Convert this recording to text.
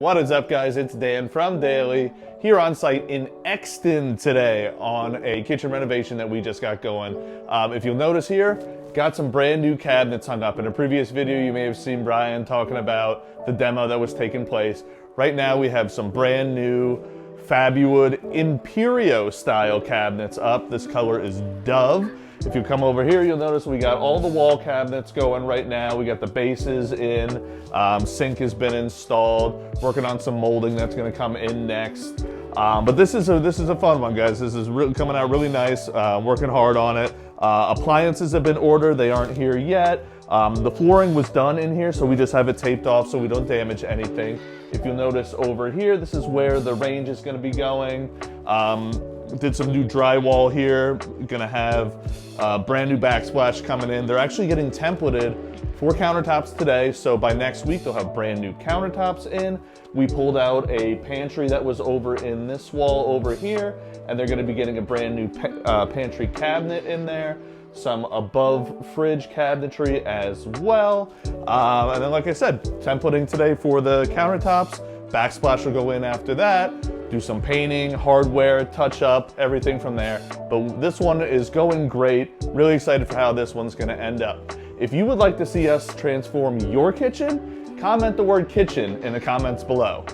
What is up, guys? It's Dan from Dailey here on site in Exton today on a kitchen renovation that we just got going. If you'll notice here, got some brand new cabinets hung up. In a previous video, you may have seen Brian talking about the demo that was taking place. Right now, we have some brand new Fabuwood Imperio style cabinets up. This color is Dove. If you come over here, you'll notice we got all the wall cabinets going right now. We got the bases in, sink has been installed, working on some molding that's gonna come in next. But this is a fun one, guys. This is really coming out really nice, working hard on it. Appliances have been ordered, they aren't here yet. The flooring was done in here, so we just have it taped off so we don't damage anything. If you'll notice over here, this is where the range is gonna be going. Did some new drywall here. Gonna have brand new backsplash coming in. They're actually getting templated for countertops today, so by next week they'll have brand new countertops in. We pulled out a pantry that was over in this wall over here, and they're gonna be getting a brand new pantry cabinet in there. Some above fridge cabinetry as well. And then, like I said, templating today for the countertops. Backsplash will go in after that. Do some painting, hardware, touch up, everything from there. But this one is going great. Really excited for how this one's gonna end up. If you would like to see us transform your kitchen, comment the word kitchen in the comments below.